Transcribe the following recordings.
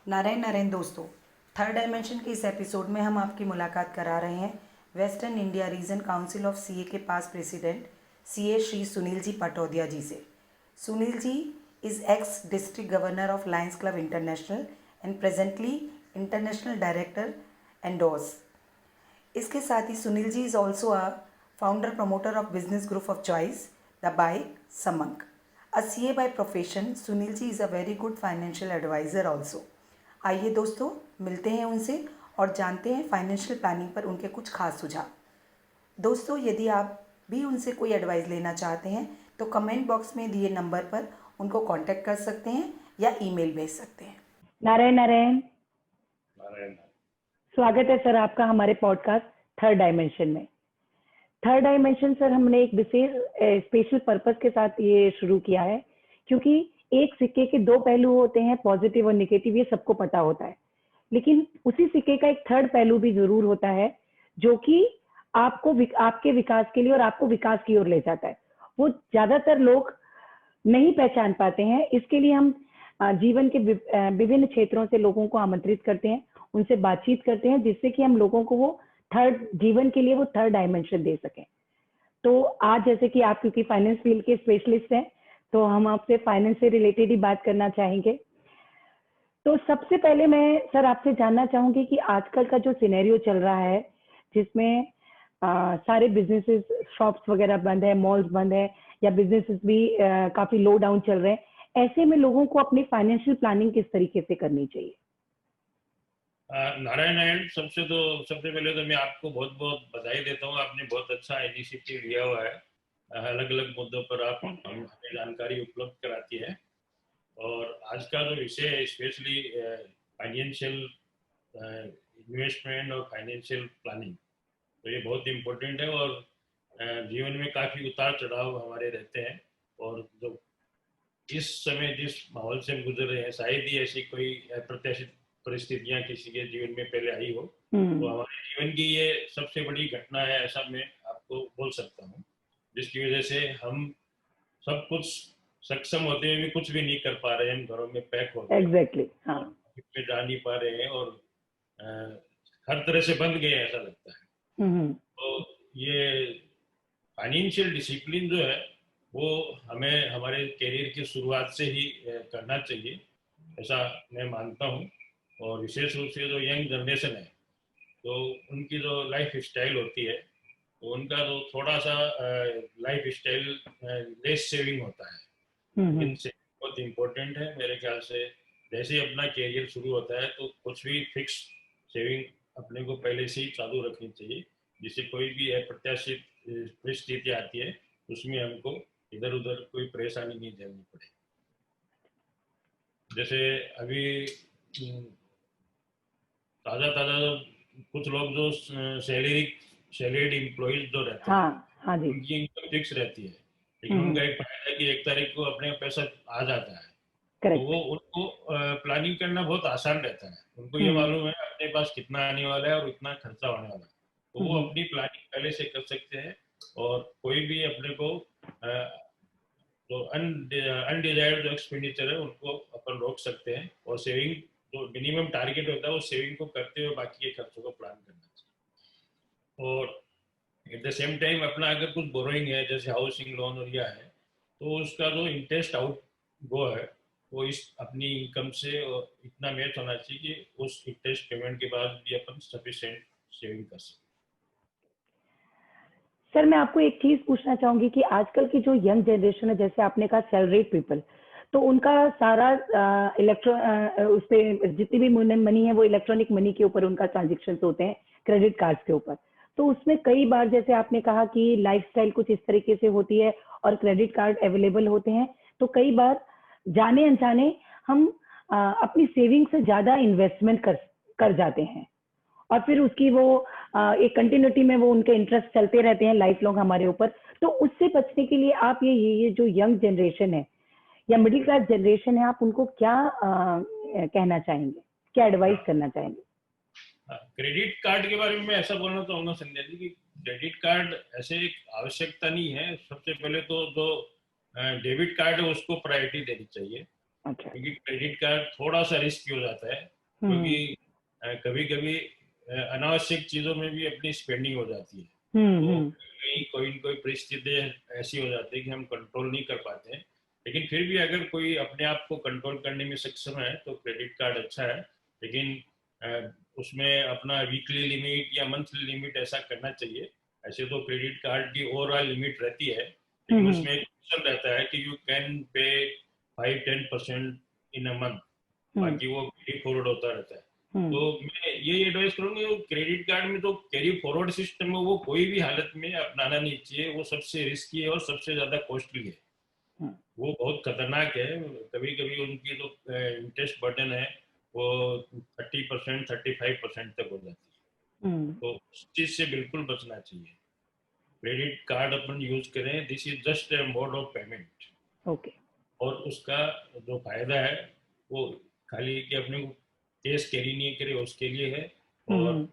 नारायण नारायण दोस्तों, third dimension के इस एपिसोड में हम आपकी मुलाकात करा रहे हैं Western India Region Council of CA के पास प्रेसिडेंट सीए श्री सुनील जी पटौदिया जी से। Sunil ji is ex district governor of Lions Club International and presently international director endorse. इसके साथ ही Sunil ji is also a founder promoter of business group of choice the bike समंक। A CA by profession, Sunil ji is a very good financial adviser also. आइए दोस्तों, मिलते हैं उनसे और जानते हैं फाइनेंशियल प्लानिंग पर उनके कुछ खास सुझाव। दोस्तों, यदि आप भी उनसे कोई एडवाइस लेना चाहते हैं तो कमेंट बॉक्स में दिए नंबर पर उनको कांटेक्ट कर सकते हैं या ईमेल भेज सकते हैं। नारायण नारायण, नारायण। स्वागत है सर आपका हमारे पॉडकास्ट थर्ड डायमेंशन में। थर्ड डायमेंशन सर हमने एक विशेष स्पेशल पर्पस के साथ ये शुरू किया है, क्योंकि एक सिक्के के दो पहलू होते हैं, पॉजिटिव और निगेटिव, ये सबको पता होता है। लेकिन उसी सिक्के का एक थर्ड पहलू भी जरूर होता है जो कि आपके विकास के लिए और आपको विकास की ओर ले जाता है। वो ज्यादातर लोग नहीं पहचान पाते हैं। इसके लिए हम जीवन के विभिन्न क्षेत्रों से लोगों को आमंत्रित करते हैं, उनसे बातचीत करते हैं, जिससे कि हम लोगों को वो जीवन के लिए वो थर्ड डायमेंशन दे सकें। तो आज जैसे कि आप क्योंकि फाइनेंस फील्ड के स्पेशलिस्ट हैं, तो हम आपसे फाइनेंस से रिलेटेड ही बात करना चाहेंगे। तो सबसे पहले मैं सर आपसे जानना चाहूंगी कि आजकल का जो सिनेरियो चल रहा है, जिसमें सारे बिजनेसेस, शॉप्स वगैरह बंद है, मॉल्स बंद है, या बिजनेसेस भी काफी लो डाउन चल रहे हैं, ऐसे में लोगों को अपनी फाइनेंशियल प्लानिंग किस तरीके से करनी चाहिए? नारायण नारायण, सबसे पहले तो मैं आपको बहुत बहुत बधाई देता हूँ। आपने बहुत अच्छा इनिशिएटिव लिया हुआ है। अलग अलग मुद्दों पर आप हमें जानकारी उपलब्ध कराती है। और आज का जो विषय है, स्पेशली फाइनेंशियल इन्वेस्टमेंट और फाइनेंशियल प्लानिंग, तो ये बहुत इम्पोर्टेंट है। और जीवन में काफ़ी उतार चढ़ाव हमारे रहते हैं। और जो इस समय जिस माहौल से हम गुजर रहे हैं, शायद ही ऐसी कोई अप्रत्याशित परिस्थितियां किसी के जीवन में पहले आई हो। तो हमारे जीवन की ये सबसे बड़ी घटना है, ऐसा मैं आपको बोल सकता हूँ, जिसकी वजह से हम सब कुछ सक्षम होते हुए भी कुछ भी नहीं कर पा रहे हैं। हम घरों में पैक हो गए, एग्जैक्टली, हाँ, में जा नहीं पा रहे हैं और हर तरह से बंद गए, ऐसा लगता है। तो ये फाइनेंशियल डिसिप्लिन जो है वो हमें हमारे करियर की शुरुआत से ही करना चाहिए, ऐसा मैं मानता हूँ। और विशेष रूप से जो यंग जनरेशन है, तो उनकी जो लाइफ स्टाइल होती है, तो उनका जो थोड़ा सा लाइफ स्टाइल लेस सेविंग होता है, लेकिन सेविंग बहुत इम्पोर्टेंट है मेरे ख्याल से। जैसे ही अपना करियर शुरू होता है तो कुछ भी फिक्स सेविंग अपने को पहले से ही चालू रखनी चाहिए, जिससे कोई भी अप्रत्याशित परिस्थिति आती है उसमें हमको इधर उधर कोई परेशानी नहीं झेलनी पड़े। जैसे अभी ताज़ा ताज़ा कुछ लोग जो सैलरीड एम्प्लॉइज जो रहते हैं, हाँ जी, उनकी इनकम फिक्स रहती है, लेकिन उनका एक फायदा है कि 1 तारीख को अपने पैसा आ जाता है। तो वो उनको प्लानिंग करना बहुत आसान रहता है। उनको ये मालूम है अपने पास कितना आने वाला है और इतना खर्चा होने वाला है, तो वो अपनी प्लानिंग पहले से कर सकते हैं। और कोई भी अपने को जो अनडिजायर्ड जो एक्सपेंडिचर है उनको अपन रोक सकते हैं। और सेविंग जो मिनिमम टारगेट होता है, वो सेविंग को करते हुए बाकी के खर्चों को प्लान करना चाहिए। और एट द सेम टाइम अपना अगर कुछ बोरोइंग है, जैसे हाउसिंग लोन और यह है, तो उसका जो इंटरेस्ट आउट गो है वो इस अपनी इनकम से इतना मैच होना चाहिए कि उस इंटरेस्ट पेमेंट के बाद भी अपन सफिशिएंट सेविंग कर सकें। सर मैं आपको एक चीज पूछना चाहूंगी कि आजकल की जो यंग जनरेशन है, जैसे आपने कहा सैलरीड पीपल, तो उनका सारा उस पे जितनी भी मनी है वो इलेक्ट्रॉनिक मनी के ऊपर उनका ट्रांजेक्शन होते हैं, क्रेडिट कार्ड के ऊपर। तो उसमें कई बार जैसे आपने कहा कि लाइफस्टाइल कुछ इस तरीके से होती है और क्रेडिट कार्ड अवेलेबल होते हैं, तो कई बार जाने अनजाने हम अपनी सेविंग से ज्यादा इन्वेस्टमेंट कर जाते हैं, और फिर उसकी वो एक कंटिन्यूटी में वो उनके इंटरेस्ट चलते रहते हैं लाइफ लॉन्ग हमारे ऊपर। तो उससे बचने के लिए आप ये जो यंग जनरेशन है या मिडिल क्लास जनरेशन है, आप उनको क्या कहना चाहेंगे, क्या एडवाइस करना चाहेंगे? क्रेडिट कार्ड के बारे में मैं ऐसा बोलना चाहूंगा संजय जी कि क्रेडिट कार्ड ऐसे एक आवश्यकता नहीं है। सबसे पहले तो जो डेबिट कार्ड है उसको प्रायोरिटी देनी चाहिए, अच्छा, क्योंकि क्रेडिट कार्ड थोड़ा सा रिस्की हो जाता है। क्योंकि कभी कभी अनावश्यक चीजों में भी अपनी स्पेंडिंग हो जाती है। तो कोई न कोई परिस्थिति ऐसी हो जाती है कि हम कंट्रोल नहीं कर पाते हैं, लेकिन फिर भी अगर कोई अपने आप को कंट्रोल करने में सक्षम है तो क्रेडिट कार्ड अच्छा है। लेकिन उसमें अपना वीकली लिमिट या मंथली लिमिट ऐसा करना चाहिए। ऐसे तो क्रेडिट कार्ड की ओवरऑल लिमिट रहती है, लेकिन उसमें एक ऑप्शन रहता है कि you can pay 5-10% in a month, बाकी वो कैरी फॉरवर्ड होता रहता है। तो मैं ये एडवाइस करूंगा, वो क्रेडिट कार्ड में तो कैरी फॉरवर्ड सिस्टम है वो कोई भी हालत में अपनाना नहीं चाहिए। वो सबसे रिस्की है और सबसे ज्यादा कॉस्टली है, वो बहुत खतरनाक है। कभी कभी उनकी जो इंटरेस्ट बर्डन है वो 30%, 35% तक हो जाती है। तो उस चीज से बिल्कुल बचना चाहिए। क्रेडिट कार्ड अपन यूज करें, this is just a mode of payment. Okay. और उसका जो फायदा है वो खाली कि अपने को कैश कैरी नहीं करे उसके लिए है, और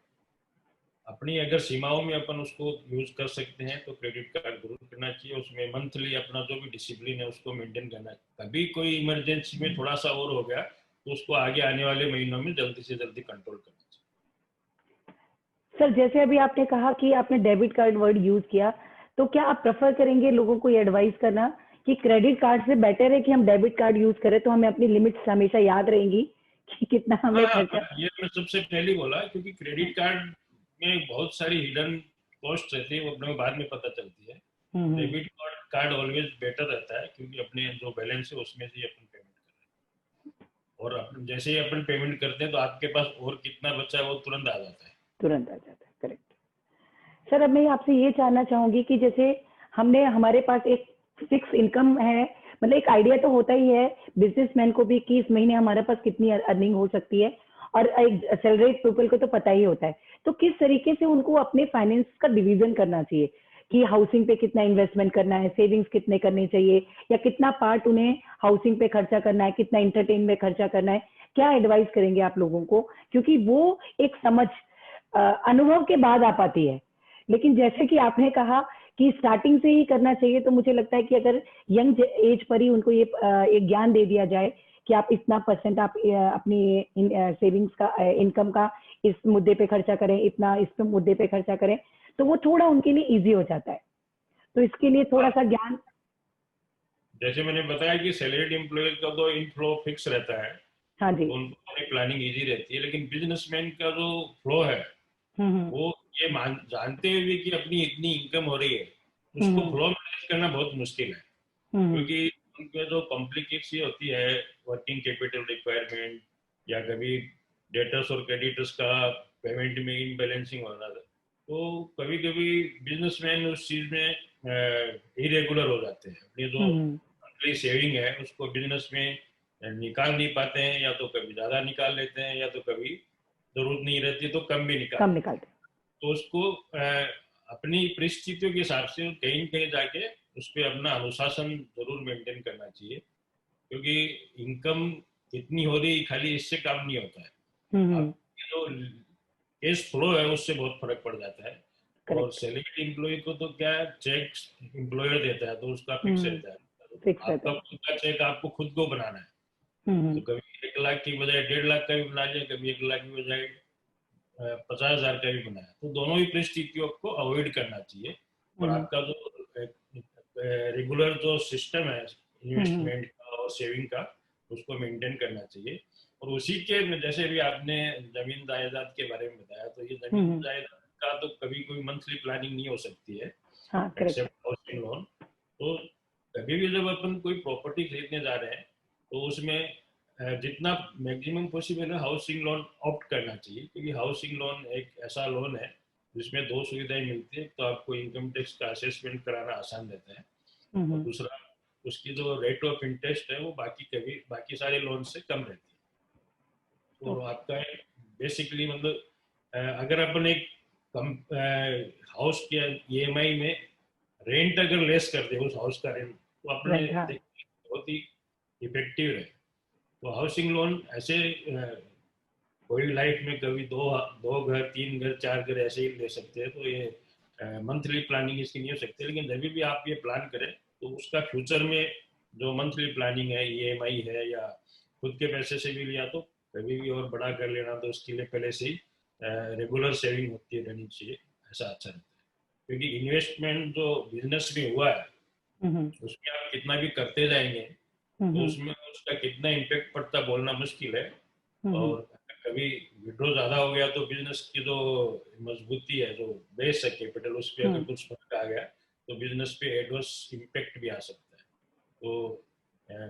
अपनी अगर सीमाओं में अपन उसको यूज कर सकते हैं तो क्रेडिट कार्ड जरूर करना चाहिए। उसमें मंथली अपना जो भी डिसिप्लिन है उसको मेंटेन करना चाहिए। कभी कोई इमरजेंसी में थोड़ा सा और हो गया तो उसको आगे आने वाले महीनों में जल्दी से जल्दी कंट्रोल करना चाहिए। सर जैसे अभी आपने कहा कि आपने डेबिट कार्ड वर्ड यूज किया, तो क्या आप प्रेफर करेंगे लोगों को ये एडवाइस करना कि क्रेडिट कार्ड से बेटर है कि हम डेबिट कार्ड यूज करें तो हमें अपनी लिमिट्स हमेशा याद रहेंगी कि कितना हमें खर्चा? ये मैं सबसे पहले बोला, क्योंकि क्रेडिट कार्ड में बहुत सारी हिडन कॉस्ट रहती है, वो अपने को बाद में पता चलती है। डेबिट कार्ड ऑलवेज बेटर रहता है, क्योंकि अपने जो बैलेंस है उसमें से अपन पेमेंट कर रहे हैं, और अपन जैसे ही अपन पेमेंट करते हैं तो आपके पास और कितना बचा है वो तुरंत आ जाता है। तुरंत आ जाता है, करेक्ट। सर अब मैं आपसे ये जानना चाहूंगी कि जैसे हमारे पास एक फिक्स इनकम है, मतलब एक आइडिया तो होता ही है बिजनेसमैन को भी कि इस महीने हमारे पास कितनी अर्निंग हो सकती है, और एक सैलरीड पीपल को तो पता ही होता है। तो किस तरीके से उनको अपने फाइनेंस का डिवीजन करना चाहिए कि हाउसिंग पे कितना इन्वेस्टमेंट करना है, सेविंग्स कितने करने चाहिए, या कितना पार्ट उन्हें हाउसिंग पे खर्चा करना है, कितना इंटरटेन में खर्चा करना है? क्या एडवाइस करेंगे आप लोगों को? क्योंकि वो एक समझ अनुभव के बाद आ पाती है, लेकिन जैसे कि आपने कहा कि स्टार्टिंग से ही करना चाहिए, तो मुझे लगता है कि अगर यंग एज पर ही उनको ये एक ज्ञान दे दिया जाए कि आप इतना परसेंट आप अपनी सेविंग्स का, इनकम का इस मुद्दे पे खर्चा करें, इतना इस मुद्दे पे खर्चा करें, तो वो थोड़ा उनके लिए इजी हो जाता है। तो इसके लिए थोड़ा सा ज्ञान। जैसे मैंने बताया कि सैलरीड एम्प्लॉय का तो इनफ्लो फिक्स रहता है, हाँ जी। तो उनको अपनी प्लानिंग इजी रहती है। लेकिन बिजनेसमैन का जो फ्लो है वो ये जानते हुए कि अपनी इतनी इनकम हो रही है, उसको फ्लो मैनेज करना बहुत मुश्किल है। क्योंकि उनके जो कॉम्प्लिकेशन होती है, वर्किंग कैपिटल रिक्वायरमेंट, या कभी डेटर्स और क्रेडिटर्स का पेमेंट में इनबैलेंसिंग हो रहा था, तो कभी कभी बिजनेसमैन उस चीज में इरेगुलर हो जाते हैं। अपनी जो मंथली सेविंग है उसको बिजनेस में निकाल नहीं पाते हैं, या तो कभी ज्यादा निकाल लेते हैं, या तो कभी जरूरत नहीं रहती तो कम भी निकालते हैं। तो उसको अपनी परिस्थितियों के हिसाब से कहीं कहीं जाके उस पर अपना अनुशासन जरूर मेंटेन करना चाहिए, क्योंकि इनकम कितनी हो रही खाली इससे काम नहीं होता है। आपकी जो कैश फ्लो है उससे बहुत फर्क पड़ जाता है। और सैलरी एम्प्लॉय को तो क्या चेक एम्प्लॉयर देता है तो उसका फिक्स रहता है, आपका खुद का चेक आपको खुद को बनाना है। तो कभी 1 लाख की बजाय 1.5 लाख का भी बना लिया, कभी 1 लाख की बजाय 50,000 का भी बनाया, तो दोनों ही परिस्थितियों को अवॉइड करना चाहिए। और आपका जो रेगुलर जो सिस्टम है इन्वेस्टमेंट का और सेविंग का, उसको मेंटेन करना चाहिए। और उसी के जैसे भी आपने जमीन जायदाद के बारे में बताया, तो ये जमीन जायदाद का तो कभी कोई मंथली प्लानिंग नहीं हो सकती है एक्सेप्ट हाउसिंग लोन। तो कभी भी जब अपन कोई प्रॉपर्टी खरीदने जा रहे हैं तो उसमें जितना मैक्सिमम पॉसिबल है हाउसिंग लोन ऑप्ट करना चाहिए, क्योंकि हाउसिंग लोन एक ऐसा लोन है जिसमें 2 सुविधाएं मिलती है। तो आपको इनकम टैक्स का असेसमेंट कराना आसान रहता है, और दूसरा उसकी जो रेट ऑफ इंटरेस्ट है वो बाकी सारे लोन से कम रहती है। तो आपका बेसिकली मतलब अगर अपन एक हाउस के EMI में रेंट अगर लेस कर दे उस हाउस का रेंट, तो अपने बहुत ही इफेक्टिव है। तो हाउसिंग लोन ऐसे कोई लाइफ में कभी दो घर, 3 घर, 4 घर ऐसे ही ले सकते हैं, तो ये मंथली प्लानिंग इसकी नहीं हो सकती। लेकिन जब भी आप ये प्लान करें तो उसका फ्यूचर में जो मंथली प्लानिंग है, EMI है, या खुद के पैसे से भी लिया तो कभी भी और बड़ा कर लेना, तो उसके लिए पहले से ही रेगुलर सेविंग होती रहनी चाहिए, ऐसा अच्छा रहता है। क्योंकि इन्वेस्टमेंट जो बिजनेस में हुआ है उसमें आप कितना भी करते जाएंगे तो उसमें उसका कितना इम्पेक्ट पड़ता बोलना मुश्किल है। और कभी विड्रॉ ज्यादा हो गया तो बिजनेस की जो मजबूती है, जो बेस है कैपिटल, उस पर अगर कुछ फर्क आ गया तो बिजनेस पे एडवर्स इम्पेक्ट भी आ सकता है। तो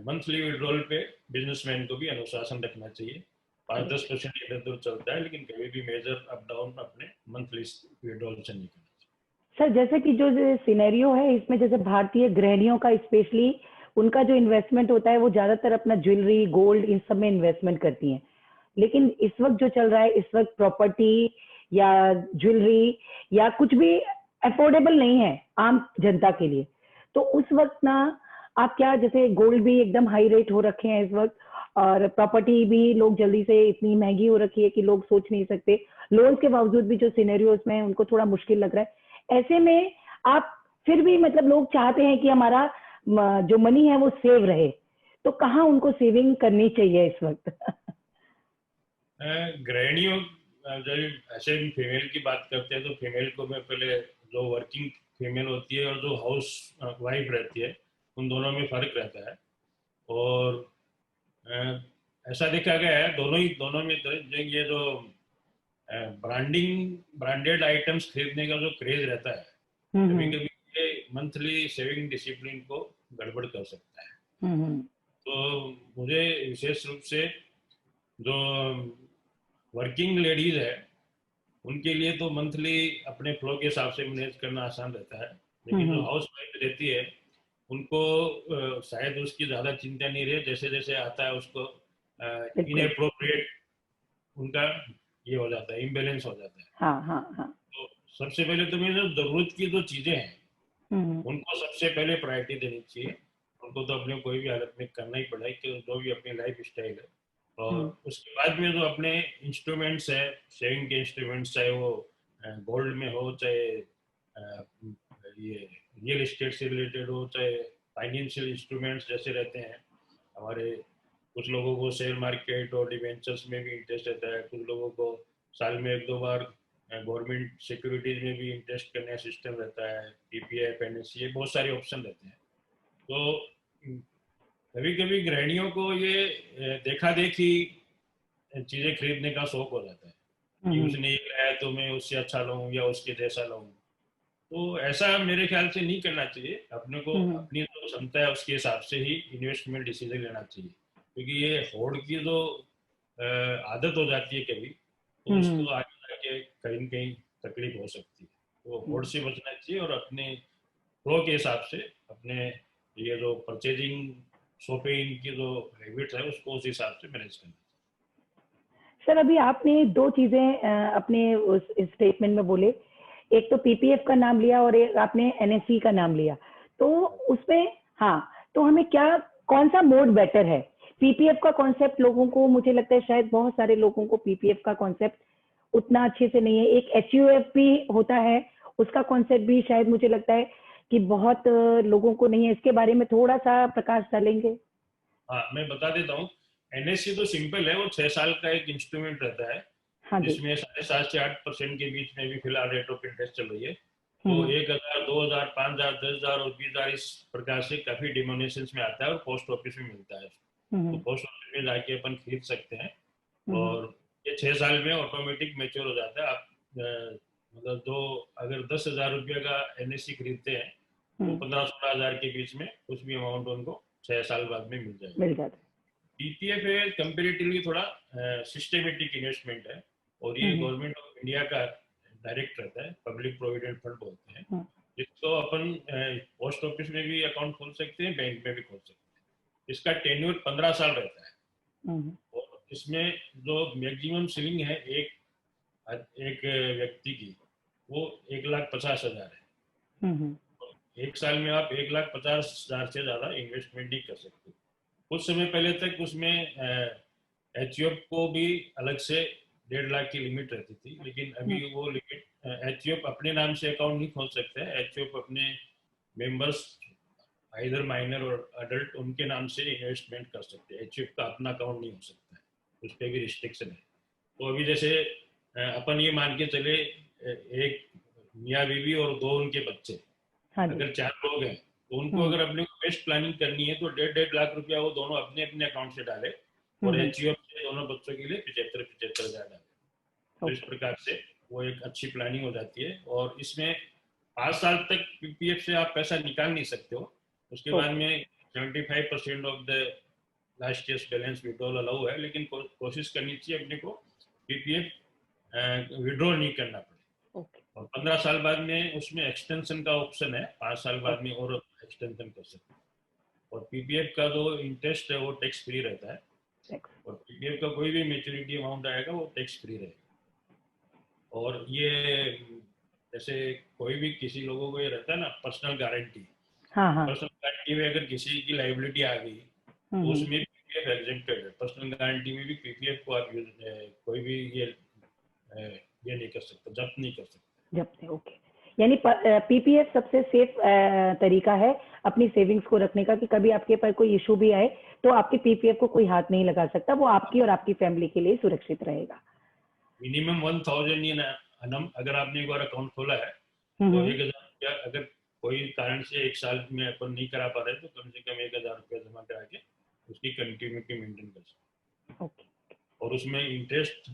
मंथली विड्रॉल पे बिजनेसमैन को भी अनुशासन रखना चाहिए। 5-10% इधर उधर चलता है, लेकिन कभी भी मेजर अप डाउन अपने मंथली विड्रॉल से नहीं करना चाहिए। सर जैसे कि जो सिनेरियो है इसमें, जैसे भारतीय गृहिणियों का स्पेशली उनका जो इन्वेस्टमेंट होता है वो ज्यादातर अपना ज्वेलरी, गोल्ड, इन सब में इन्वेस्टमेंट करती हैं। लेकिन इस वक्त जो चल रहा है, इस वक्त प्रॉपर्टी या ज्वेलरी या कुछ भी अफोर्डेबल नहीं है आम जनता के लिए। तो उस वक्त ना आप क्या, जैसे गोल्ड भी एकदम हाई रेट हो रखे हैं इस वक्त, और प्रॉपर्टी भी लोग जल्दी से इतनी महंगी हो रखी है कि लोग सोच नहीं सकते। लोन के बावजूद भी जो सिनेरियो उसमें है उनको थोड़ा मुश्किल लग रहा है। ऐसे में आप फिर भी मतलब लोग चाहते हैं कि हमारा जो मनी है वो सेव रहे, तो कहाँ उनको सेविंग करनी चाहिए इस वक्त? गृहिणियों, जब ऐसे फीमेल की बात करते हैं तो फीमेल को मैं पहले, जो वर्किंग फीमेल होती है और जो हाउस वाइफ रहती है, उन दोनों में फर्क रहता है। और ऐसा देखा गया है दोनों में तो ये जो ब्रांडेड आइटम्स खरीदने का जो क्रेज रहता है, कभी कभी ये मंथली सेविंग डिसिप्लिन को गड़बड़ कर सकता है। तो मुझे विशेष रूप से जो वर्किंग लेडीज है उनके लिए तो मंथली अपने फ्लो के हिसाब से मैनेज करना आसान रहता है। लेकिन जो हाउस वाइफ रहती है उनको शायद उसकी ज्यादा चिंता नहीं रहे, जैसे जैसे आता है उसको इनएप्रोप्रिएट उनका ये हो जाता है, इम्बेलेंस हो जाता है। हाँ हाँ हाँ। तो सबसे पहले तो मेरे जरूरत की जो चीजें हैं उनको सबसे पहले प्रायोरिटी देनी चाहिए। उनको तो अपने कोई भी हालत में करना ही पड़ा है, कि जो भी अपनी लाइफ स्टाइल है। और उसके बाद में जो अपने इंस्ट्रूमेंट्स है, सेविंग के इंस्ट्रूमेंट्स, चाहे वो गोल्ड में हो, चाहे ये रियल एस्टेट से रिलेटेड हो, चाहे फाइनेंशियल इंस्ट्रूमेंट्स जैसे रहते हैं हमारे, कुछ लोगों को शेयर मार्केट और डिवेंचर्स में भी इंटरेस्ट रहता है, कुछ लोगों को साल में 1-2 बार गवर्नमेंट सिक्योरिटीज में भी इंटरेस्ट करने का सिस्टम रहता है, पीपीएफ, एनएससी, बहुत सारे ऑप्शन रहते हैं। तो कभी कभी गृहिणियों को ये देखा देखी चीजें खरीदने का शौक हो जाता है कि उसने ये लाया तो मैं उससे अच्छा लाऊं या उसके जैसा लाऊं। तो ऐसा मेरे ख्याल से नहीं करना चाहिए। अपने को अपनी जो क्षमता है उसके हिसाब से ही इन्वेस्टमेंट डिसीजन लेना चाहिए। क्योंकि ये होड़ की जो आदत हो जाती है कभी, तो उसको आगे जाके कहीं न कहीं तकलीफ हो सकती है। तो होड़ से बचना चाहिए और अपने फ्लो के हिसाब से अपने ये जो परचेजिंग शॉपिंग की जो हैबिट है उसको उस हिसाब से मैनेज करना चाहिए। सर अभी आपने दो चीजें अपने उस स्टेटमेंट में बोले, एक तो पीपीएफ का नाम लिया और एक आपने एनएससी का नाम लिया। तो उसमें हाँ, तो हमें क्या, कौन सा मोड बेटर है? पीपीएफ का कॉन्सेप्ट लोगों को, मुझे लगता है शायद बहुत सारे लोगों को पीपीएफ का कॉन्सेप्ट उतना अच्छे से नहीं है। एक एचयूएफ भी होता है, उसका कॉन्सेप्ट भी शायद मुझे लगता है कि बहुत लोगों को नहीं है। इसके बारे में थोड़ा सा प्रकाश डालेंगे? हाँ, मैं बता देता हूँ। एनएससी तो सिंपल है, वो 6 साल का एक इंस्ट्रूमेंट रहता है, हाँ जी। जिसमें 7.5 से 8% के बीच में भी फिलहाल रेट ऑफ इंटरेस्ट चल रही है। तो 1,000, 2,000, 5,000, 10,000 और 20,000 इस प्रकार से काफी डिनोमिनेशन में आता है और पोस्ट ऑफिस में मिलता है। तो पोस्ट ऑफिस में जाके अपन खरीद सकते हैं और ये 6 साल में ऑटोमेटिक मैच्योर हो जाता है। आप मतलब जो अगर 10,000 रुपये का एनएससी खरीदते हैं तो 15-16 हजार के बीच में कुछ भी अमाउंट उनको 6 साल बाद में मिल जाएगा। मिल जाता है। पीपीएफ है कंपेरेटिवली थोड़ा सिस्टेमेटिक इन्वेस्टमेंट है और ये गवर्नमेंट ऑफ इंडिया का डायरेक्ट रहता है, पब्लिक प्रोविडेंट फंड बोलते हैं, जिसको अपन पोस्ट ऑफिस में भी अकाउंट खोल सकते हैं, बैंक में भी खोल सकते हैं। इसका टेन्योर 15 साल रहता है और इसमें जो मैक्सिमम सीलिंग है एक व्यक्ति की, वो 1,50,000 है। एक साल में आप 1,50,000 से ज्यादा इन्वेस्टमेंट नहीं कर सकते। कुछ समय पहले तक उसमें एचयूएफ को भी अलग से 1.5 लाख की लिमिट रहती थी, लेकिन अभी वो लिमिट, एचयूएफ अपने नाम से अकाउंट नहीं खोल सकते हैं। एचयूएफ अपने मेंबर्स, आइदर माइनर और अडल्ट, उनके नाम से इन्वेस्टमेंट कर सकते हैं। एचयूएफ का अपना अकाउंट नहीं हो सकता है। उस पर भी रिस्ट्रिक्शन है। तो अभी जैसे अपन ये मान के चले, एक मियाँ बीवी और 2 उनके बच्चे, हाँ जी। अगर 4 लोग हैं तो उनको अगर अपने को बेस्ट प्लानिंग करनी है तो 1.5 लाख रुपया वो दोनों अपने अपने अकाउंट से डाले और HUF से दोनों बच्चों के लिए 75,000 डाले। तो इस प्रकार से वो एक अच्छी प्लानिंग हो जाती है। और इसमें 5 साल तक PPF से आप पैसा निकाल नहीं सकते हो, उसके बाद में 75% of the last years balance withdrawal allow है, लेकिन कोशिश करनी चाहिए अपने को PPF विड्रॉ नहीं करना पड़े। और 15 साल बाद में उसमें एक्सटेंशन का ऑप्शन है, 5 साल बाद में और एक्सटेंशन कर सकते हैं। और PPF का जो इंटरेस्ट है वो टैक्स फ्री रहता है, और PPF का कोई भी मैच्योरिटी अमाउंट आएगा वो टैक्स फ्री रहेगा। और ये जैसे कोई भी किसी लोगों को ये रहता है ना पर्सनल गारंटी, पर्सनल गारंटी में अगर किसी की लाइबिलिटी आ गई तो उसमें PPF एग्जेम्प्टेड है। पर्सनल गारंटी में भी PPF को आप कोई भी ये नहीं कर सकता, जब्त नहीं कर सकता। ओके, यानी PPF सबसे सेफ तरीका है अपनी सेविंग्स को रखने का, कि कभी आपके पास कोई इशू भी आए तो आपके PPF को कोई हाथ नहीं लगा सकता, वो आपकी और आपकी फैमिली के लिए सुरक्षित रहेगा। मिनिमम 1000 इन अनम अगर आपने एक बार अकाउंट खोला है तो 1000 रुपया अगर कोई कारण से 1 साल में अपन नहीं करा पा रहे तो कम से कम 1000 रुपया जमा करा के उसकी कंटिन्यूटी मेंटेन कर सकते। ओके। और उसमें इंटरेस्ट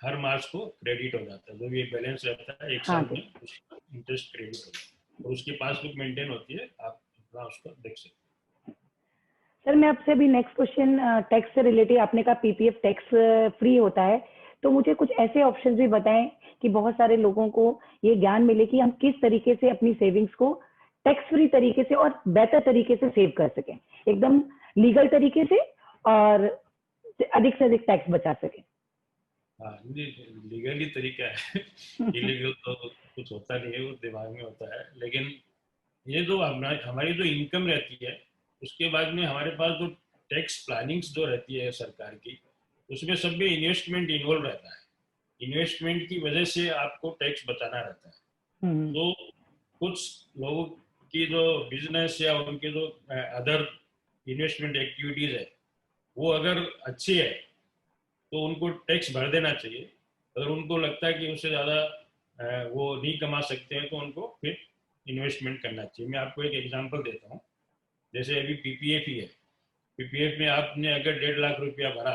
हर मार्च को क्रेडिट हो जाता है, जो भी बैलेंस रहता है 1 साल में उसका इंटरेस्ट क्रेडिट हो जाता है, और उसकी पासबुक मेंटेन होती है, आप अपना उसको देख सकते हैं। सर मैं आपसे अभी नेक्स्ट क्वेश्चन टैक्स से रिलेटेड, आपने कहा PPF टैक्स फ्री होता है, तो मुझे कुछ ऐसे ऑप्शन भी बताएं कि बहुत सारे लोगों को ये ज्ञान मिले कि हम किस तरीके से अपनी सेविंग्स को टैक्स फ्री तरीके से और बेहतर तरीके से सेव कर सकें, एकदम लीगल तरीके से, और अधिक से अधिक टैक्स बचा सकें। हाँ, लीगली तरीका है इलीगल तो कुछ होता नहीं है, वो दिमाग में होता है। लेकिन ये जो हमारी जो इनकम रहती है उसके बाद में हमारे पास जो टैक्स प्लानिंग्स जो रहती है सरकार की, उसमें सब में इन्वेस्टमेंट इन्वॉल्व रहता है। इन्वेस्टमेंट की वजह से आपको टैक्स बचाना रहता है। तो कुछ लोगों की जो बिजनेस या उनके जो अदर इन्वेस्टमेंट एक्टिविटीज है वो अगर अच्छी है तो उनको टैक्स भर देना चाहिए। अगर उनको लगता है कि उससे ज़्यादा वो नहीं कमा सकते हैं तो उनको फिर इन्वेस्टमेंट करना चाहिए। मैं आपको एक एग्जांपल देता हूँ, जैसे अभी PPF ही है, PPF में आपने अगर 1.5 लाख रुपया भरा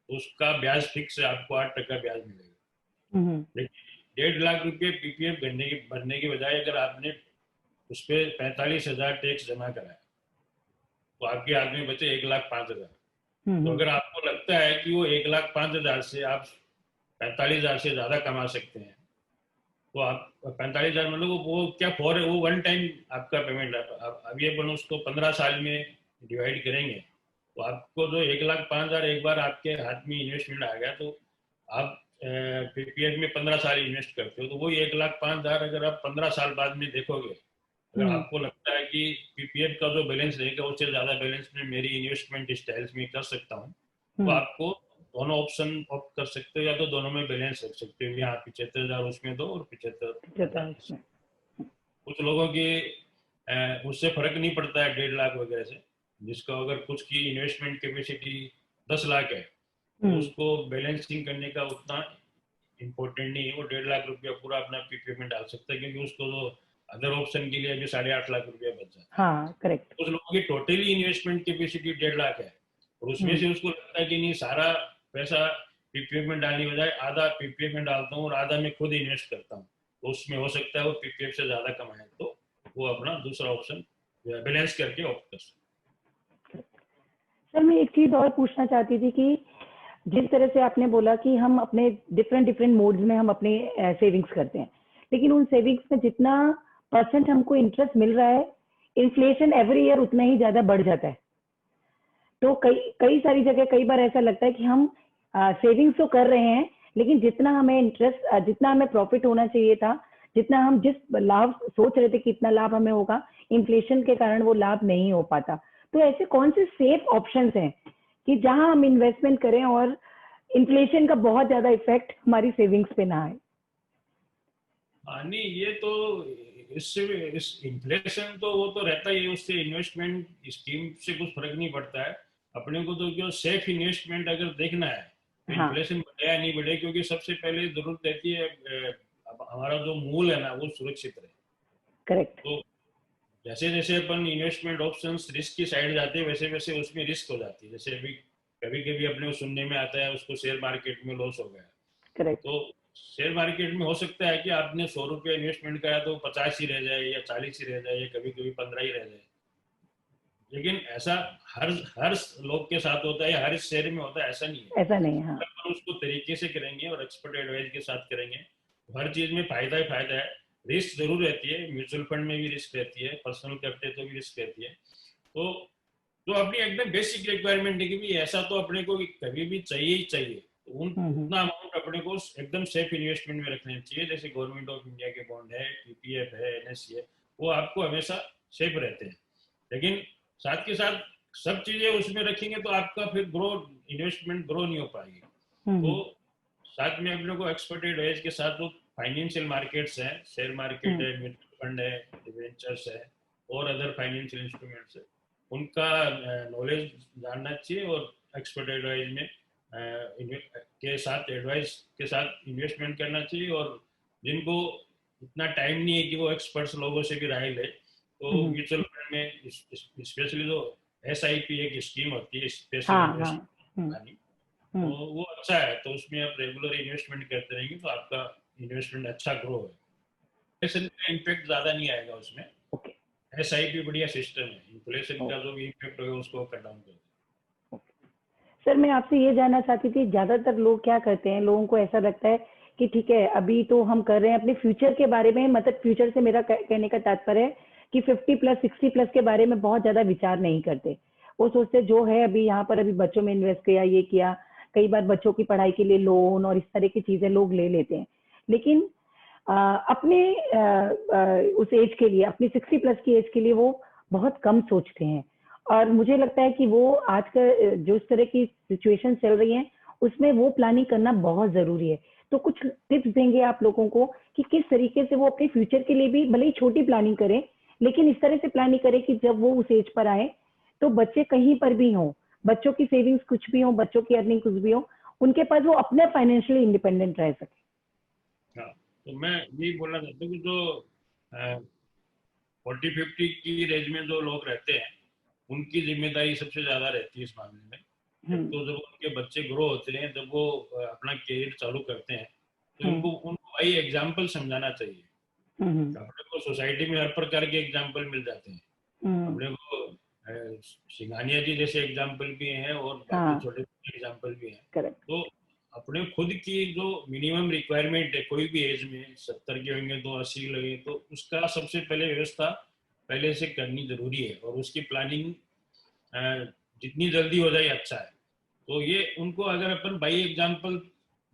तो उसका ब्याज फिक्स है, आपको 8% ब्याज मिलेगा। लेकिन 1.5 लाख रुपये PPF भरने के बजाय अगर आपने उस पर 45,000 टैक्स जमा कराया तो आपके हाथ में बचे 1,05,000। तो अगर आपको लगता है कि वो 1,05,000 से आप 45,000 से ज्यादा कमा सकते हैं तो आप 45,000 मतलब वो क्या फॉर वो वन टाइम आपका पेमेंट रहता। अब ये अपन उसको 15 साल में डिवाइड करेंगे तो आपको जो 1,05,000 एक बार आपके हाथ में इन्वेस्टमेंट आ गया तो आप PPF में 15 साल इन्वेस्ट करते हो तो वही 1,05,000 अगर आप 15 साल बाद में देखोगे, अगर आपको लगता है कि PPF का जो बैलेंस रहेगा उससे ज्यादा बैलेंस में मेरी इन्वेस्टमेंट स्टाइल्स में कर सकता हूँ, तो आपको दोनों ऑप्शन ऑप्ट कर सकते हो, या तो दोनों में बैलेंस रख सकते हो, यहाँ 75,000 उसमें दो और 75,000। कुछ लोगों की उससे फर्क नहीं पड़ता है 1.5 लाख वगैरह से, जिसका अगर कुछ की इन्वेस्टमेंट कैपेसिटी 10 लाख है तो उसको बैलेंसिंग करने का उतना इम्पोर्टेंट नहीं है, वो 1.5 लाख रुपया पूरा अपना PPF में डाल सकता है, क्योंकि उसको जो अदर ऑप्शन के लिए अभी 8.5 लाख रुपया बच जाता है। हाँ करेक्ट। उस लोगों की टोटली इन्वेस्टमेंट कैपेसिटी 1.5 लाख है और उसमें से उसको लगता है कि नहीं सारा पैसा PPF में डालने बजाय आधा PPF में डालता हूँ और आधा मैं खुद इन्वेस्ट करता हूँ, तो उसमें हो सकता है वो PPF से ज्यादा कमाए तो वो अपना दूसरा ऑप्शन बैलेंस करके ऑप्ट कर सकते। सर मैं एक चीज और पूछना चाहती थी कि जिस तरह से आपने बोला कि हम अपने डिफरेंट मोड्स में हम अपने सेविंग्स करते हैं, लेकिन उन सेविंग्स में जितना % हमको इंटरेस्ट मिल रहा है, इन्फ्लेशन एवरी ईयर उतना ही ज्यादा बढ़ जाता है। तो कई सारी जगह कई बार ऐसा लगता है कि हम सेविंग्स तो कर रहे हैं, लेकिन जितना हमें इंटरेस्ट, जितना हमें प्रॉफिट होना चाहिए था, जितना हम जिस लाभ सोच रहे थे कि इतना लाभ हमें होगा, इन्फ्लेशन के कारण वो लाभ नहीं हो पाता। तो ऐसे कौन से सेफ ऑप्शंस हैं कि जहां हम इन्वेस्टमेंट करें और इन्फ्लेशन का बहुत ज्यादा इफेक्ट हमारी सेविंग्स पे ना आए? नहीं, ये तो इससे इस इन्फ्लेशन तो वो तो रहता ही है, उससे इन्वेस्टमेंट स्कीम से कुछ फर्क नहीं पड़ता है। अपने को तो जो सेफ इन्वेस्टमेंट अगर देखना है हाँ इन्फ्लेशन बढ़े या नहीं बढ़े, क्योंकि सबसे पहले जरूरत रहती है अब हमारा जो मूल है ना वो सुरक्षित रहे। करेक्ट। तो जैसे जैसे अपन इन्वेस्टमेंट ऑप्शंस रिस्क की साइड जाते हैं वैसे वैसे उसमें रिस्क हो जाती है। जैसे अभी कभी कभी अपने को सुनने में आता है उसको शेयर मार्केट में लॉस हो गया, करेक्ट। तो शेयर मार्केट में हो सकता है कि आपने 100 रुपये इन्वेस्टमेंट करा तो 50 ही रह जाए या 40 ही रह जाए या कभी कभी 15 ही रह जाए। लेकिन ऐसा हर हर लोग के साथ होता है या हर शेयर में होता है, ऐसा नहीं है। ऐसा नहीं है। हाँ अगर उसको तरीके से करेंगे और एक्सपर्ट एडवाइस के साथ करेंगे तो हर चीज में फायदा ही फायदा है। रिस्क जरूर रहती है, म्यूचुअल फंड में भी रिस्क रहती है, पर्सनल करते तो भी रिस्क रहती है। तो जो अपनी एकदम बेसिक रिक्वायरमेंट है कि भी ऐसा तो अपने को कभी भी चाहिए ही चाहिए, तो उतना अमाउंट अपने को एकदम सेफ इन्वेस्टमेंट में रखना चाहिए। जैसे गवर्नमेंट ऑफ इंडिया के बॉन्ड है, पीपीएफ है, एनएससी है, वो आपको हमेशा सेफ रहते हैं। लेकिन साथ के साथ सब चीजें उसमें रखेंगे तो आपका फिर इन्वेस्टमेंट ग्रो नहीं हो पाएगी। तो साथ में अपने को एक्सपर्ट एडवाइस के साथ जो फाइनेंशियल मार्केट्स हैं, शेयर मार्केट है, म्यूचुअल फंड है, डिवेंचर्स है और अदर फाइनेंशियल इंस्ट्रूमेंट्स है, उनका नॉलेज जानना चाहिए और एक्सपर्ट एडवाइस में एडवाइस के साथ इन्वेस्टमेंट करना चाहिए। और जिनको इतना टाइम नहीं है कि वो एक्सपर्ट्स लोगों से भी राय ले, तो म्यूचुअल फंड में स्पेशली जो SIP एक स्कीम होती है, स्पेशल इन्वेस्टमेंट, तो वो अच्छा है। तो उसमें आप रेगुलर इन्वेस्टमेंट करते रहेंगे तो आपका इन्वेस्टमेंट अच्छा ग्रो है, इन्फ्लेशन का इम्पैक्ट ज्यादा नहीं आएगा उसमें। SIP बढ़िया सिस्टम है, इन्फ्लेशन का जो भी इम्पैक्ट होगा उसको कट डाउन कर देगा। सर मैं आपसे ये जानना चाहती थी, ज्यादातर लोग क्या करते हैं, लोगों को ऐसा लगता है कि ठीक है अभी तो हम कर रहे हैं अपने फ्यूचर के बारे में, मतलब फ्यूचर से मेरा कहने का तात्पर्य है कि 50+ 60+ के बारे में बहुत ज्यादा विचार नहीं करते। वो सोचते जो है अभी यहाँ पर अभी बच्चों में इन्वेस्ट किया, ये किया, कई बार बच्चों की पढ़ाई के लिए लोन और इस तरह की चीजें लोग ले लेते हैं। लेकिन अपने उस एज के लिए, अपनी 60+ की एज के लिए वो बहुत कम सोचते हैं। और मुझे लगता है कि वो आज का जो इस तरह की सिचुएशन चल रही है उसमें वो प्लानिंग करना बहुत जरूरी है। तो कुछ टिप्स देंगे आप लोगों को कि किस तरीके से वो अपने फ्यूचर के लिए भी भले ही छोटी प्लानिंग करें, लेकिन इस तरह से प्लानिंग करें कि जब वो उस एज पर आए तो बच्चे कहीं पर भी हों, बच्चों की सेविंग्स कुछ भी हो, बच्चों की अर्निंग कुछ भी हो, उनके पास वो अपने फाइनेंशियली इंडिपेंडेंट रह सके। हाँ, तो मैं यही बोलना चाहता हूँ कि जो 40-50 की रेंज में जो लोग रहते हैं उनकी जिम्मेदारी सबसे ज्यादा रहती है इस मामले में। तो जब उनके बच्चे ग्रो होते हैं, जब वो अपना करियर चालू करते हैं, तो उनको भाई एग्जाम्पल समझाना चाहिए। अपने को सोसाइटी में हर प्रकार के एग्जाम्पल मिल जाते हैं। अपने को सिंघानिया जी जैसे एग्जाम्पल भी हैं और बाकी छोटे छोटे एग्जाम्पल भी हैं। तो अपने खुद की जो मिनिमम रिक्वायरमेंट है कोई भी एज में, 70 के होंगे तो 80 लगे, तो उसका सबसे पहले व्यवस्था पहले से करनी जरूरी है और उसकी प्लानिंग जितनी जल्दी हो जाए अच्छा है। तो ये उनको अगर अपन बाई एग्जाम्पल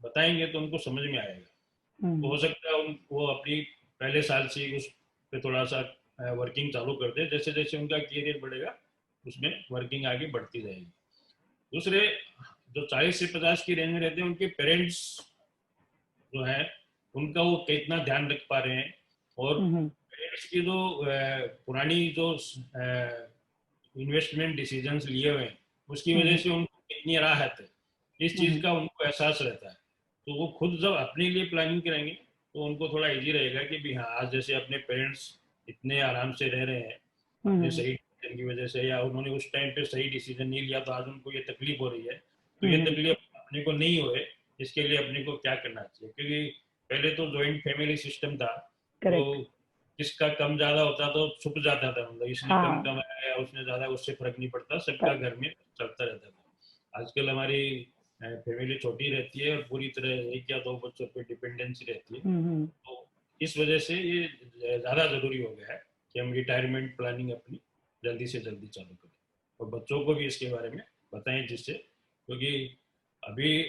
बताएंगे तो उनको समझ में आएगा। तो हो सकता है वो अपनी पहले साल से उस पे थोड़ा सा वर्किंग चालू कर दे, जैसे जैसे उनका करियर बढ़ेगा उसमें वर्किंग आगे बढ़ती जाएगी। दूसरे जो 40 से 50 की रेंज में रहते हैं उनके पेरेंट्स जो है उनका वो कितना ध्यान रख पा रहे हैं, और पेरेंट्स की जो पुरानी जो इन्वेस्टमेंट डिसीजंस लिए हुए हैं उसकी वजह से उनको कितनी राहत है, इस चीज का उनको एहसास रहता है। तो वो खुद जब अपने लिए प्लानिंग करेंगे तो उनको थोड़ा इजी रहेगा कि भी हाँ आज जैसे अपने पेरेंट्स इतने आराम से रह रहे हैं अपने सही डिसीजन की वजह से, या उन्होंने उस टाइम पे सही डिसीजन नहीं लिया तो आज उनको ये तकलीफ हो रही है, तो ये तकलीफ अपने को नहीं होए इसके लिए अपने को क्या करना चाहिए। क्योंकि पहले तो जॉइंट फैमिली सिस्टम था, तो किसका कम ज्यादा होता तो छुप जाता था, मतलब इसने कम कमाया उसने ज्यादा, उससे फर्क नहीं पड़ता, सबका घर में चलता रहता था। आजकल हमारी फैमिली छोटी रहती है और पूरी तरह 1 या 2 बच्चों पे डिपेंडेंसी रहती है। तो इस वजह से ये ज्यादा जरूरी हो गया है कि हम रिटायरमेंट प्लानिंग अपनी जल्दी से जल्दी चालू करें और बच्चों को भी इसके बारे में बताएं, जिससे क्योंकि अभी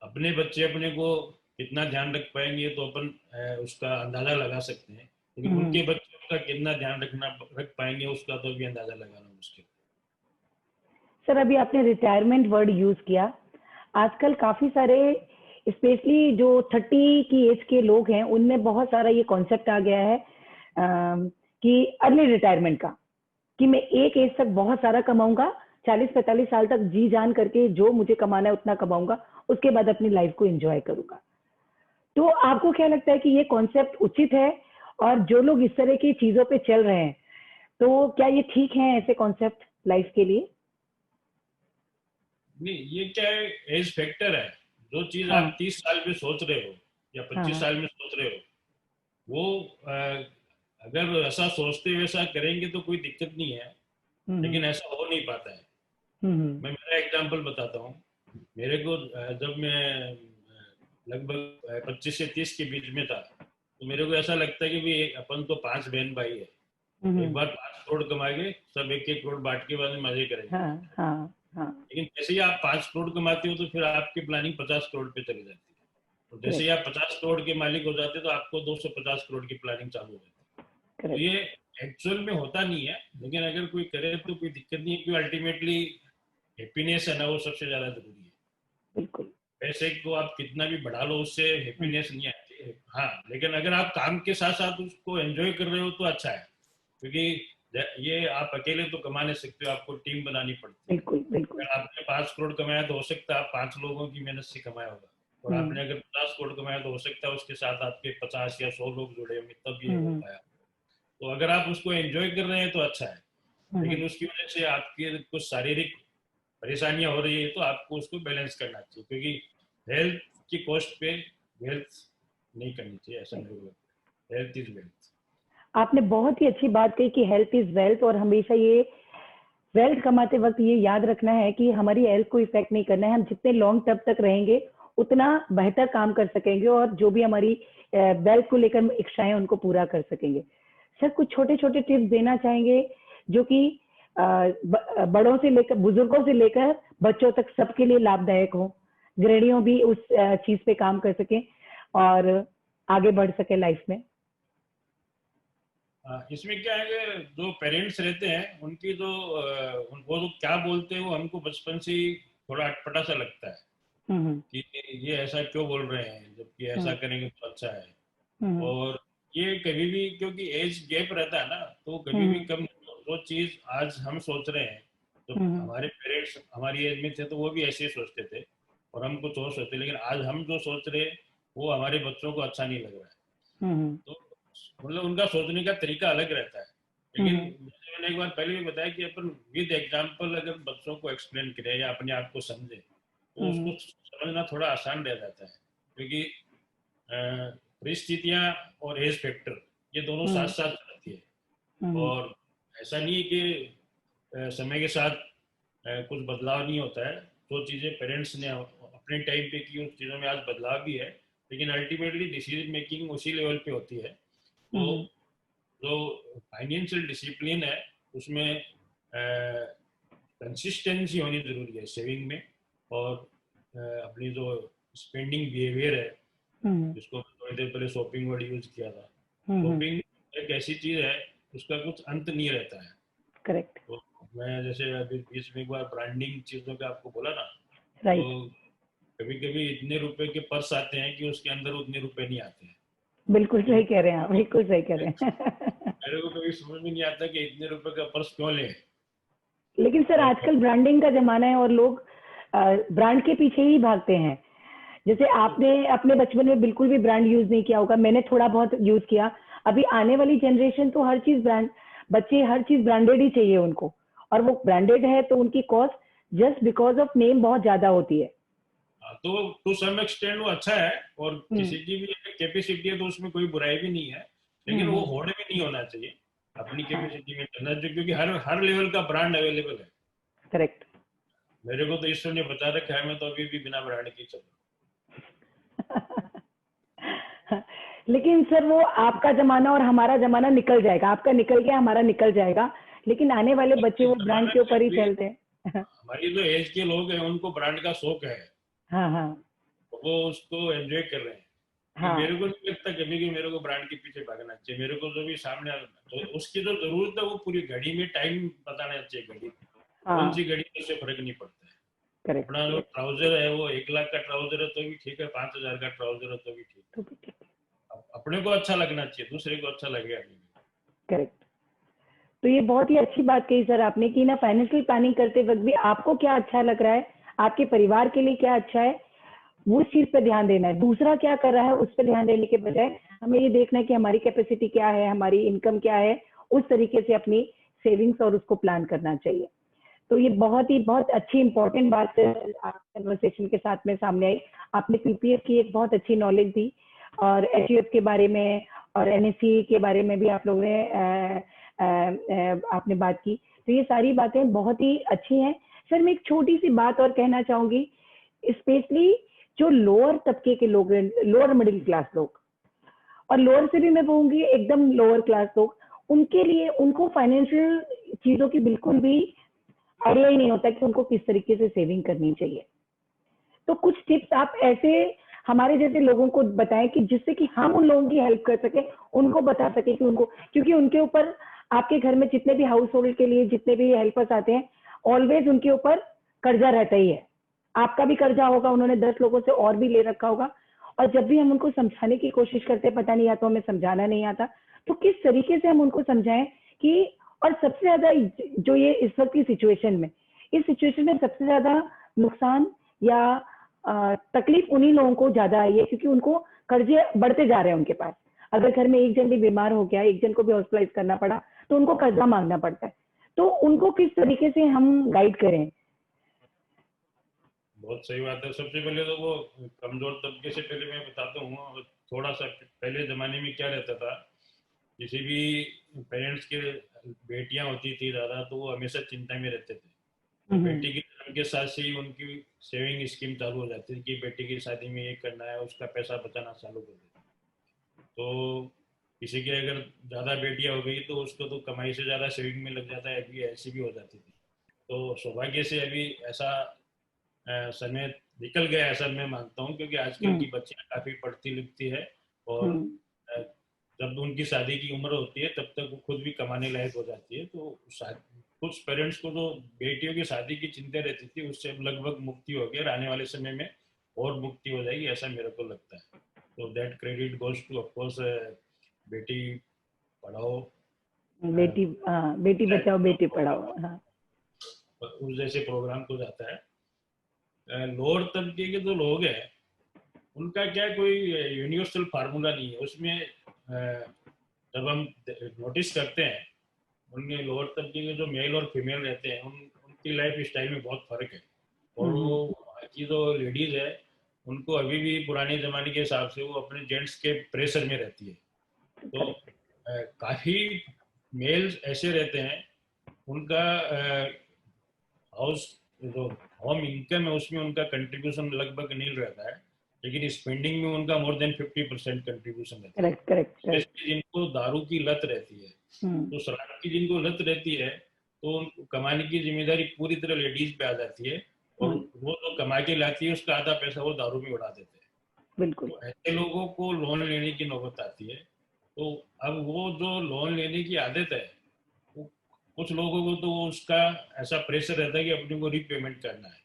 अपने बच्चे अपने को कितना ध्यान रख पाएंगे तो अपन उसका अंदाजा लगा सकते हैं, लेकिन उनके बच्चों का कितना ध्यान रख पाएंगे उसका तो भी अंदाजा लगाना मुश्किल। सर अभी आपने रिटायरमेंट वर्ड यूज किया, आजकल काफी सारे स्पेशली जो 30 की एज के लोग हैं उनमें बहुत सारा ये कॉन्सेप्ट आ गया है कि अर्ली रिटायरमेंट का, कि मैं एक एज तक बहुत सारा कमाऊंगा 40-45 साल तक जी जान करके जो मुझे कमाना है उतना कमाऊंगा, उसके बाद अपनी लाइफ को एंजॉय करूंगा। तो आपको क्या लगता है कि ये कॉन्सेप्ट उचित है? और जो लोग इस तरह की चीजों पे चल रहे हैं, तो क्या ये ठीक है ऐसे कॉन्सेप्ट लाइफ के लिए? नहीं, ये क्या है, एज फैक्टर है। जो चीज हाँ आप 30 साल में सोच रहे हो या हाँ 25 हाँ। साल में सोच रहे हो, वो अगर ऐसा सोचते वैसा करेंगे तो कोई दिक्कत नहीं है, हम्म लेकिन ऐसा हो नहीं पाता है। हम्म मैं मेरा एग्जांपल बताता हूँ। मेरे को जब मैं लगभग 25 से 30 के बीच में था, तो मेरे को ऐसा लगता है कि भाई अपन तो 5 बहन भाई है, एक हम्म। बार 5 करोड़ कमाएंगे, सब एक एक करोड़ बांट के बाद में मजे करेंगे। हाँ हाँ हाँ। लेकिन जैसे ही आप 5 करोड़ कमाते हो तो फिर आपकी प्लानिंग 50 करोड़ पे चली जाती है, और जैसे ही करेक्ट आप 50 करोड़ के मालिक हो जाते हो तो आपको 250 करोड़ की प्लानिंग चालू हो जाती है। तो करेक्ट। ये एक्चुअल में होता नहीं है, लेकिन अगर कोई करे तो कोई दिक्कत नहीं है, क्योंकि अल्टीमेटली हैप्पीनेस है ना, वो सबसे ज्यादा जरूरी है। बिल्कुल। पैसे को आप कितना भी बढ़ा लो, उससे हम्म हैप्पीनेस नहीं आती है। हाँ, लेकिन अगर आप काम के साथ साथ उसको एंजॉय कर रहे हो तो अच्छा है, क्योंकि ये आप अकेले तो कमा नहीं सकते हो, आपको टीम बनानी पड़ती है। बिल्कुल बिल्कुल। अगर आपने 5 करोड़ कमाया तो हो सकता है आप 5 लोगों की मेहनत से कमाया होगा, और हम्म आपने अगर 50 करोड़ कमाया तो हो सकता है उसके साथ आपके 50 या 100 लोग जुड़े होंगे, तब ये हो हम्म पाया। तो अगर आप उसको एंजॉय कर रहे हैं तो अच्छा है, हम्म। लेकिन उसकी वजह से आपकी कुछ शारीरिक परेशानियां हो रही है तो आपको उसको बैलेंस करना चाहिए, क्योंकि हेल्थ की कॉस्ट पे वेल्थ नहीं करनी चाहिए, ऐसा मेरे को लगता है। Health is wealth. आपने बहुत ही अच्छी बात कही कि हेल्थ इज वेल्थ, और हमेशा ये वेल्थ कमाते वक्त ये याद रखना है कि हमारी हेल्थ को इफेक्ट नहीं करना है। हम जितने लॉन्ग टर्म तक रहेंगे उतना बेहतर काम कर सकेंगे, और जो भी हमारी वेल्थ को लेकर इच्छाएं उनको पूरा कर सकेंगे। सर, कुछ छोटे छोटे टिप्स देना चाहेंगे जो कि बड़ों से लेकर, बुजुर्गों से लेकर बच्चों तक सबके लिए लाभदायक हो, गृहिणियों भी उस चीज पे काम कर सकें और आगे बढ़ सके लाइफ में? इसमें क्या है कि जो पेरेंट्स रहते हैं उनकी जो वो जो क्या बोलते हैं वो हमको बचपन से ही थोड़ा अटपटा सा लगता है हम्म कि ये ऐसा क्यों बोल रहे हैं, जबकि ऐसा हम्म करेंगे तो अच्छा है। हम्म और ये कभी भी, क्योंकि एज गैप रहता है ना, तो कभी भी हम्म कम, जो चीज आज हम सोच रहे हैं, तो हम्म हमारे पेरेंट्स हमारी एज में थे तो वो भी ऐसे ही सोचते थे, और हम कुछ और सोचते, लेकिन आज हम जो सोच रहे हैं वो हमारे बच्चों को अच्छा नहीं लग रहा है। हम्म तो मतलब उनका सोचने का तरीका अलग रहता है। लेकिन हम्म जैसे मैंने एक बार पहले भी बताया कि अपन विद एग्जाम्पल अगर बच्चों को एक्सप्लेन करें या अपने आप को समझे तो हम्म उसको समझना थोड़ा आसान रह जाता है, क्योंकि परिस्थितियां और एज फैक्टर ये दोनों साथ हम्म साथ रहती है। हम्म और ऐसा नहीं है कि समय के साथ कुछ बदलाव नहीं होता है। जो चीज़ें पेरेंट्स ने अपने टाइम पे की उस चीज़ों में आज बदलाव भी है, लेकिन अल्टीमेटली डिसीजन मेकिंग उसी लेवल पे होती है। तो हम्म जो फाइनेंशियल डिसिप्लिन है उसमें कंसिस्टेंसी होनी जरूरी है सेविंग में, और अपनी जो स्पेंडिंग बिहेवियर है, हम्म जिसको थोड़ी देर पहले शॉपिंग वर्ड यूज किया था। हम्म। शॉपिंग एक ऐसी चीज है उसका कुछ अंत नहीं रहता है। करेक्ट। तो मैं जैसे अभी बीच में एक बार ब्रांडिंग चीजों का आपको बोला ना, तो राइट। कभी कभी इतने रुपए के पर्स आते हैं कि उसके अंदर उतने रुपए नहीं आते हैं। बिल्कुल तो सही कह रहे हैं आप, बिल्कुल सही कह रहे हैं। मेरे को कभी समझ में नहीं आता कि इतने रुपए का पर्स क्यों ले। लेकिन सर, और आजकल ब्रांडिंग का जमाना है और लोग ब्रांड के पीछे ही भागते हैं। जैसे आपने अपने बचपन में बिल्कुल भी ब्रांड यूज नहीं किया होगा, मैंने थोड़ा बहुत यूज किया। अभी आने वाली जनरेशन तो हर चीज ब्रांड, बच्चे हर चीज ब्रांडेड ही चाहिए उनको, और वो ब्रांडेड है तो उनकी cost just because of name बहुत ज्यादा होती है। तो टू सम एक्सटेंड वो अच्छा है, और हम्म किसी की भी कैपेसिटी है तो उसमें कोई बुराई भी नहीं है, लेकिन वो हम्म। होड़ भी नहीं होना चाहिए, अपनी हाँ। कैपेसिटी में चलना चाहिए, क्योंकि हर हर लेवल का ब्रांड अवेलेबल है। करेक्ट। मेरे को तो ईश्वर ने बता रखा है, मैं तो अभी भी बिना ब्रांड के चल लेकिन सर, वो आपका जमाना और हमारा जमाना निकल जाएगा, आपका निकल गया, हमारा निकल जाएगा, लेकिन आने वाले रहा बच्चे हूँ। वो इस ब्रांड जमाने के ऊपर ही में भी चलते हैं। हमारी जो एज के लोग हैं उनको ब्रांड का शौक है, हाँ हाँ तो वो उसको एंजॉय कर रहे हैं। कि हाँ। मेरे को नहीं लगता कभी कि मेरे को ब्रांड के पीछे भागना चाहिए। मेरे को जो भी सामने तो उसकी जो जरूरत है वो पूरी घड़ी में टाइम बताना चाहिए, घड़ी कौन सी हाँ। घड़ी में, उससे फर्क नहीं पड़ता है। करेक्ट अपना जो करेक्ट। ट्राउजर है वो 1 लाख का ट्राउजर है तो भी ठीक है, 5,000 का ट्राउजर है तो भी ठीक तो भी ठीक है। है। अपने को अच्छा लगना चाहिए, दूसरे को अच्छा लगेगा नहीं। करेक्ट। तो ये बहुत ही अच्छी बात कही सर आपने कि ना फाइनेंशियल प्लानिंग करते वक्त भी आपको क्या अच्छा लग रहा है, आपके परिवार के लिए क्या अच्छा है, वो चीज पे ध्यान देना है। दूसरा क्या कर रहा है उस पर ध्यान देने के बजाय हमें ये देखना है कि हमारी कैपेसिटी क्या है, हमारी इनकम क्या है, उस तरीके से अपनी सेविंग्स और उसको प्लान करना चाहिए। तो ये बहुत अच्छी इंपॉर्टेंट बात कन्वर्सेशन के साथ में सामने आई। आपने पीपीएफ की एक बहुत अच्छी नॉलेज दी और एचयूएफ के बारे में और एनएससी के बारे में भी आप लोगों ने आपने बात की। तो ये सारी बातें बहुत ही अच्छी हैं। सर मैं एक छोटी सी बात और कहना चाहूंगी, स्पेशली जो लोअर तबके के लोग हैं, लोअर मिडिल क्लास लोग, और लोअर से भी मैं कहूंगी एकदम लोअर क्लास लोग, उनके लिए उनको फाइनेंशियल चीजों की बिल्कुल भी आइडिया ही नहीं होता कि उनको किस तरीके से सेविंग करनी चाहिए। तो कुछ टिप्स आप ऐसे हमारे जैसे लोगों को बताएं कि जिससे कि हम उन लोगों की हेल्प कर सके, उनको बता सके कि उनको, क्योंकि उनके ऊपर आपके घर में जितने भी हाउस होल्ड के लिए जितने भी हेल्पर्स आते हैं, ऑलवेज उनके ऊपर कर्जा रहता ही है। आपका भी कर्जा होगा, उन्होंने 10 लोगों से और भी ले रखा होगा। और जब भी हम उनको समझाने की कोशिश करते हैं, पता नहीं या तो हमें समझाना नहीं आता, तो किस तरीके से हम उनको समझाएं कि, और सबसे ज्यादा जो ये इस वक्त की सिचुएशन में, इस सिचुएशन में सबसे ज्यादा नुकसान या तकलीफ उन्हीं लोगों को ज्यादा आई है क्योंकि उनको कर्जे बढ़ते जा रहे हैं उनके पास। अगर घर में एक जन भी बीमार हो गया, एक जन को भी हॉस्पिटलाइज करना पड़ा, तो उनको कर्जा मांगना पड़ता है। तो उनको किस तरीके से हम गाइड करें? बहुत सही बात है। सबसे पहले तो वो कमजोर तबके से पहले मैं बताता हूँ, थोड़ा सा पहले जमाने में क्या रहता था, किसी भी पेरेंट्स के बेटियां होती थी ज्यादा, तो वो हमेशा चिंता में रहते थे। तो बेटी के जन्म के साथ से ही उनकी सेविंग स्कीम चालू हो जाती थी कि बेटी की शादी में ये करना है, उसका पैसा बचाना चालू कर देते। तो किसी के अगर ज्यादा बेटियां हो गई तो उसको तो कमाई से ज्यादा सेविंग में लग जाता है, अभी ऐसी भी हो जाती थी। तो सौभाग्य से अभी ऐसा समय निकल गया, ऐसा मैं मानता हूँ, क्योंकि आजकल की बच्चियां काफी पढ़ती लिखती है और अ, जब उनकी शादी की उम्र होती है तब तक वो खुद भी कमाने लायक हो जाती है। तो कुछ पेरेंट्स को जो बेटियों की शादी की चिंता रहती थी उससे अब लगभग मुक्ति हो गई और आने वाले समय में और मुक्ति हो जाएगी, ऐसा मेरे को लगता है। तो that credit goes two of course Beti Padhao, बेटी, हाँ, बेटी बचाओ बेटी पढ़ाओ, हाँ। उस जैसे प्रोग्राम को जाता है। लोअर तबके के जो लोग हैं उनका क्या कोई यूनिवर्सल फार्मूला नहीं है उसमें। जब हम नोटिस करते हैं उनके लोअर तबके के जो मेल और फीमेल रहते हैं उनकी लाइफ स्टाइल में बहुत फर्क है। और वो की जो लेडीज है उनको अभी भी पुराने जमाने के हिसाब से वो अपने जेंट्स के प्रेशर में रहती है। तो काफी मेल्स ऐसे रहते हैं उनका हाउस जो होम इनकम है उसमें उनका कंट्रीब्यूशन लगभग नील रहता है, लेकिन स्पेंडिंग में उनका मोर देन 50% कंट्रीब्यूशन रहता है। स्पेशली जिनको दारू की लत रहती है, तो शराब की जिनको लत रहती है तो कमाने की जिम्मेदारी पूरी तरह लेडीज पे आ जाती है और वो जो कमा के लाती है उसका आधा पैसा वो दारू में उड़ा देते हैं। बिल्कुल। तो ऐसे लोगों को लोन लेने की नौबत आती है। तो अब वो जो लोन लेने की आदत है, कुछ लोगों को तो उसका ऐसा प्रेशर रहता है कि अपने को रीपेमेंट करना है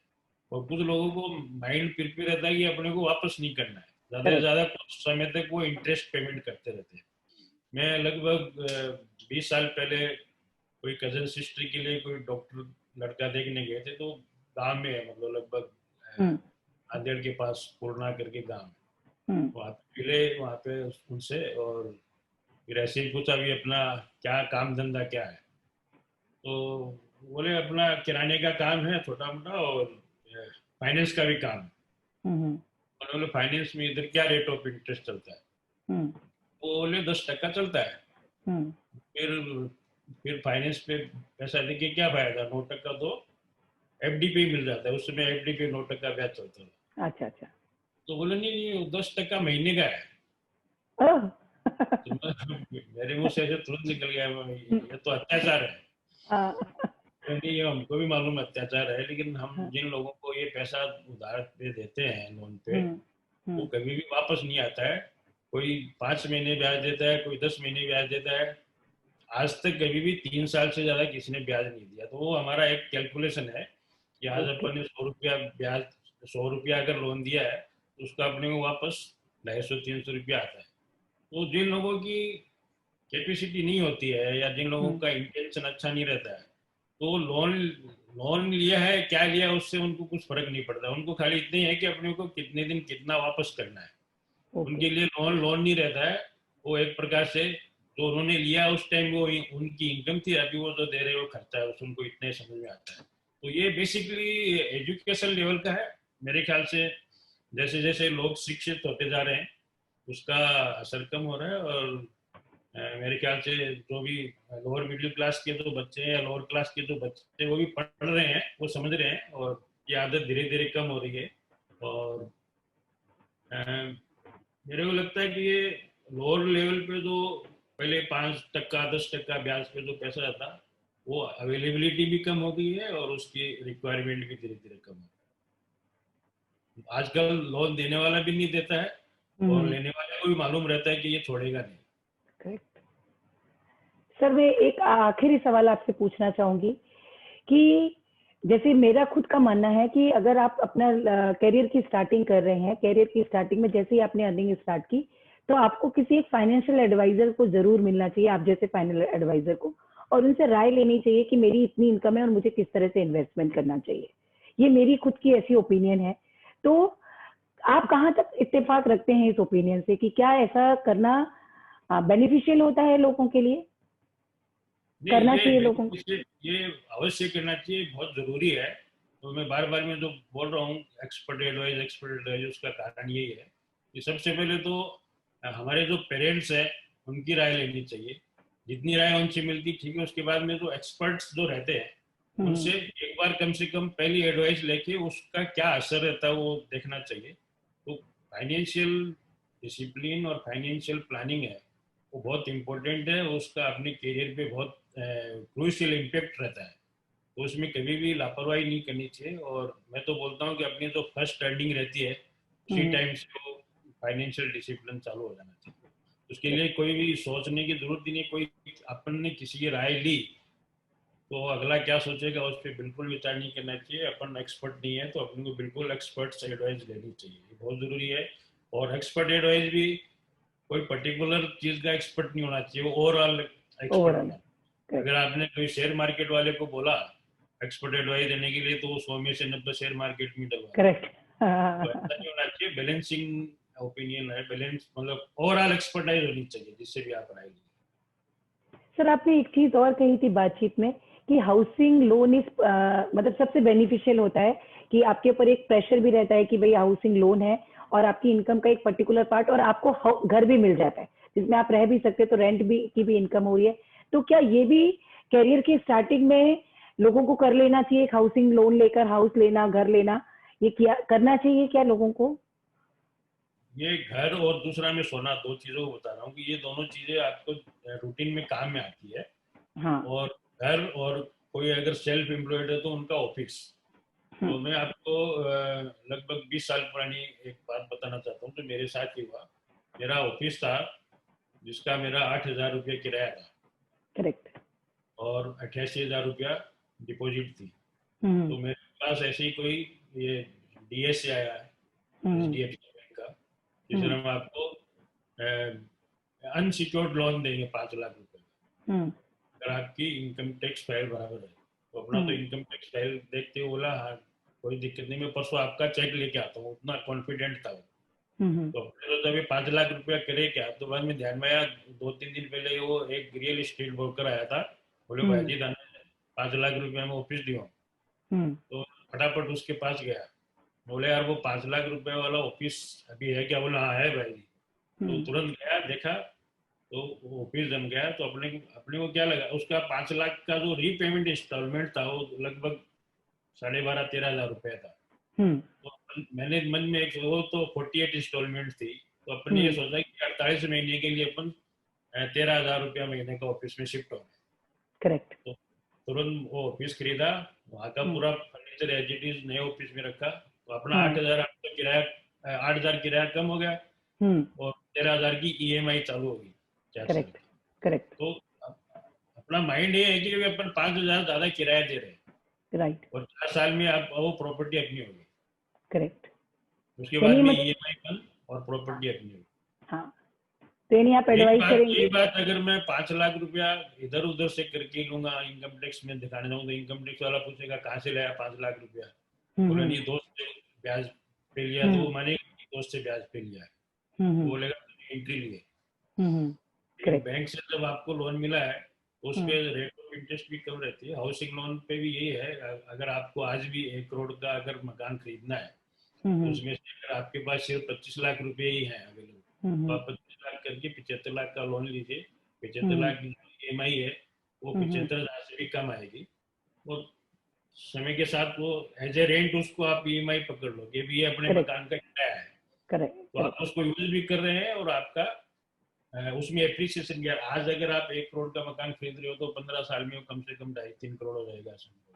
और कुछ लोगों को माइंड प्रिपेयर रहता है कि अपने को वापस नहीं करना है, ज्यादा से ज्यादा कुछ समय तक वो इंटरेस्ट पेमेंट करते रहते हैं। मैं लगभग 20 साल पहले कोई कजन सिस्टर के लिए कोई डॉक्टर लड़का देखने गए थे, तो गांव में है, मतलब लगभग नांदेड़ के पास पूर्णा करके गांव है। वहाँ पे मिले, वहाँ पे उनसे और फिर ऐसे ही पूछा भी अपना क्या काम धंधा क्या है, तो बोले अपना किराने का काम है छोटा मोटा और फाइनेंस का भी काम है। बोले फाइनेंस में इधर क्या रेट ऑफ इंटरेस्ट चलता है? वो बोले 10% चलता है। फिर फाइनेंस पे पैसा देके क्या फायदा, 9% तो एफडी पे ही मिल जाता है, उस समय एफडी पे 9% ब्याज चलता था। अच्छा अच्छा। तो बोले नहीं नहीं 10% महीने का है। तो मेरे मुंह से ऐसे तुरंत निकल गया, ये तो अत्याचार है। नहीं, हमको भी मालूम अत्याचार है, लेकिन हम जिन लोगों को ये पैसा उधार पे देते हैं लोन पे, वो कभी भी वापस नहीं आता है। कोई 5 महीने ब्याज देता है, कोई 10 महीने ब्याज देता है। आज तक कभी भी 3 साल से ज्यादा किसी ने ब्याज नहीं दिया। तो वो हमारा एक कैलकुलेशन है कि आज अपन ने 100 रुपया ब्याज, 100 रुपया अगर लोन दिया है तो उसका अपने को वापस 250-300 रुपया आता है। तो जिन लोगों की कैपेसिटी नहीं होती है या जिन लोगों का इंटेंशन अच्छा नहीं रहता है, तो लोन लोन लिया है क्या लिया है उससे उनको कुछ फर्क नहीं पड़ता। उनको खाली इतने ही है कि अपने को कितने दिन कितना वापस करना है। उनके लिए लोन लोन नहीं रहता है। वो एक प्रकार से जो उन्होंने लिया उस टाइम वो उनकी इनकम थी, अभी वो जो दे रहे हो खर्चा है उनको इतने समझ में आता है। तो ये बेसिकली एजुकेशन लेवल का है मेरे ख्याल से। जैसे जैसे लोग शिक्षित होते जा रहे हैं उसका असर कम हो रहा है। और मेरे ख्याल से जो भी लोअर मिडिल क्लास के जो बच्चे हैं या लोअर क्लास के जो बच्चे वो भी पढ़ रहे हैं, वो समझ रहे हैं और ये आदत धीरे धीरे कम हो रही है। और मेरे को लगता है कि ये लोअर लेवल पे जो पहले 5% 10% ब्याज पे जो पैसा आता वो अवेलेबिलिटी भी कम हो गई है और उसकी रिक्वायरमेंट भी धीरे धीरे कम हो गई है। आजकल लोन देने वाला भी नहीं देता है और लेने वाले को भी मालूम रहता है कि ये छोड़ेगा नहीं। करेक्ट सर, मैं एक आखिरी सवाल आपसे पूछना चाहूंगी कि जैसे मेरा खुद का मानना है कि अगर आप अपना करियर की स्टार्टिंग कर रहे हैं, करियर की स्टार्टिंग में जैसे ही आपने अर्निंग स्टार्ट की तो आपको किसी एक फाइनेंशियल एडवाइजर को जरूर मिलना चाहिए, आप जैसे फाइनेंशियल एडवाइजर को, और उनसे राय लेनी चाहिए कि मेरी इतनी इनकम है और मुझे किस तरह से इन्वेस्टमेंट करना चाहिए। ये मेरी खुद की ऐसी ओपिनियन है। तो आप कहाँ तक इत्तेफाक रखते हैं इस ओपिनियन से कि क्या ऐसा करना बेनिफिशियल होता है लोगों के लिए, करना चाहिए लोगों को? ये अवश्य करना चाहिए, बहुत जरूरी है। तो मैं बार बार में जो बोल रहा हूँ एक्सपर्ट एडवाइस, उसका कारण यही है कि सबसे पहले तो हमारे जो पेरेंट्स हैं उनकी राय लेनी चाहिए। जितनी राय उनसे मिलती ठीक है, उसके बाद में जो एक्सपर्ट्स जो रहते हैं उनसे एक बार कम से कम पहली एडवाइस लेके उसका क्या असर रहता है वो देखना चाहिए। तो फाइनेंशियल डिसिप्लिन और फाइनेंशियल प्लानिंग है वो बहुत इंपॉर्टेंट है। उसका अपने करियर पे बहुत क्रूशियल इम्पेक्ट रहता है। तो उसमें कभी भी लापरवाही नहीं करनी चाहिए। और मैं तो बोलता हूँ कि अपनी जो फर्स्ट अर्निंग रहती है उसी टाइम से वो फाइनेंशियल डिसिप्लिन चालू हो जाना चाहिए। उसके लिए कोई भी सोचने की जरूरत ही नहीं। कोई अपन ने किसी की राय ली तो अगला क्या सोचेगा उस पर बिल्कुल विचार नहीं करना चाहिए। अपन एक्सपर्ट नहीं है तो अपन को बिल्कुल एक्सपर्ट से एडवाइस लेनी चाहिए, ये बहुत जरूरी है। और एक्सपर्ट एडवाइस भी कोई पर्टिकुलर चीज का एक्सपर्ट नहीं होना चाहिए, वो ओवरऑल एक्सपर्ट ओवरऑल। होना चाहिए। अगर आपने कोई शेयर मार्केट वाले को बोला एक्सपर्ट एडवाइस देने के लिए तो वो 100 में से 90 शेयर मार्केट में डलवा। करेक्ट। तो ऐसा नहीं होना चाहिए। बैलेंसिंग ओपिनियन है, बैलेंस मतलब ओवरऑल एक्सपर्टाइज होनी चाहिए जिससे भी आप राय लीजिए। सर, आपने एक चीज और कही थी बातचीत में कि हाउसिंग लोन इस मतलब सबसे बेनिफिशियल होता है कि आपके ऊपर एक प्रेशर भी रहता है कि भाई हाउसिंग लोन है और आपकी इनकम का एक पर्टिकुलर पार्ट, और आपको घर भी मिल जाता है जिसमें आप रह भी सकते हैं, तो रेंट भी की भी इनकम हो रही है। तो क्या ये भी करियर की स्टार्टिंग में लोगों को कर लेना चाहिए, हाउसिंग लोन लेकर हाउस लेना, घर लेना, ये किया करना चाहिए क्या लोगों को? ये घर और दूसरा मैं सोना, दो चीजों को बता रहा हूँ कि ये दोनों चीजें आपको रूटीन में काम में आती है। हाँ। और घर और कोई अगर सेल्फ एम्प्लॉयड है तो उनका ऑफिस। तो मैं आपको लगभग 20 साल पुरानी एक बात बताना चाहता हूँ जो मेरे साथ ही हुआ। मेरा ऑफिस था जिसका मेरा 8,000 रुपया किराया था। करेक्ट। और 88,000 रुपया डिपॉजिट थी। तो मेरे पास ऐसे ही कोई ये डीएस से आया है, एचडीएफसी बैंक का, जिसमें हम आपको अनसिक्योर्ड लोन देंगे 5 लाख रुपए। अगर आपकी इनकम टैक्स फाइल बराबर है तो अपना तो इनकम टैक्स फाइल देखते हुए बोला हाँ कोई दिक्कत नहीं, मैं परसों आपका चेक लेके आता हूँ, उतना कॉन्फिडेंट था वो। तो अपने तो जब ये 5 लाख रुपया करे क्या, तो बाद में ध्यान में आया 2-3 दिन पहले वो एक रियल एस्टेट ब्रोकर आया था, बोले भाई जी 5 लाख रुपया में ऑफिस दिया। तो फटाफट उसके पास गया, बोले यार वो 5 लाख रुपए वाला ऑफिस अभी है क्या? बोला हाँ है भाई जी। तो तुरंत गया देखा तो वो ऑफिस जम गया। तो अपने को क्या लगा, उसका 5 लाख का जो रीपेमेंट इंस्टॉलमेंट था वो लगभग 12,500-13,000 रुपया था। तो मैंने मन में एक वो तो 48 इंस्टॉलमेंट थी, तो अपन ने ये सोचा कि 48 महीने के लिए अपन 13,000 रुपया महीने का ऑफिस में शिफ्ट हो गए। करेक्ट। तो तुरंत वो ऑफिस खरीदा, वहाँ का पूरा फर्नीचर एज इट इज नए ऑफिस में रखा। तो अपना 8,000 किराया कम हो गया और 13,000 की ईएमआई चालू हो गई 4 साल करेक्ट। की। करेक्ट। तो अपना माइंड ये है कि अपन 5,000 ज्यादा किराया दे रहे हैं राइट। और 4 साल में आप वो प्रॉपर्टी अपनी होगी। करेक्ट। उसके बाद में ईएमआई बंद और प्रॉपर्टी अपनी होगी। हाँ, तो यानी आप एडवाइस करेंगे? ये बात अगर मैं 5 लाख रुपया इधर उधर से करके लूंगा, इनकम टैक्स में दिखाने जाऊंगा, तो इनकम टैक्स वाला पूछेगा कहाँ से लाया 5 लाख रुपया, बोले नहीं दोस्त से ब्याज पे लिया, तो वो मानेगा दोस्त से ब्याज पे लिया है, तो बोलेगा एंट्री लिए। बैंक से जब आपको लोन मिला है तो उस पे रेट ऑफ इंटरेस्ट भी कम रहती है। हाउसिंग लोन पे भी यही है, अगर आपको आज भी 1 करोड़ का अगर मकान खरीदना है तो उसमें से अगर आपके पास सिर्फ 25 लाख रुपए ही है अवेलेबल, तो आप 25 लाख करके 75 लाख का लोन लीजिए। 75 लाख की EMI है वो 75,000 से भी कम आएगी, और समय के साथ वो एज ए रेंट उसको आप EMI पकड़ लो, ये भी अपने मकान का किराया है, तो आप उसको यूज भी कर रहे हैं और आपका उसमें एप्रिसिएशन भी। आज अगर आप 1 करोड़ का मकान खरीद रहे हो तो 15 साल में कम से कम 2.5-3 करोड़ हो जाएगा,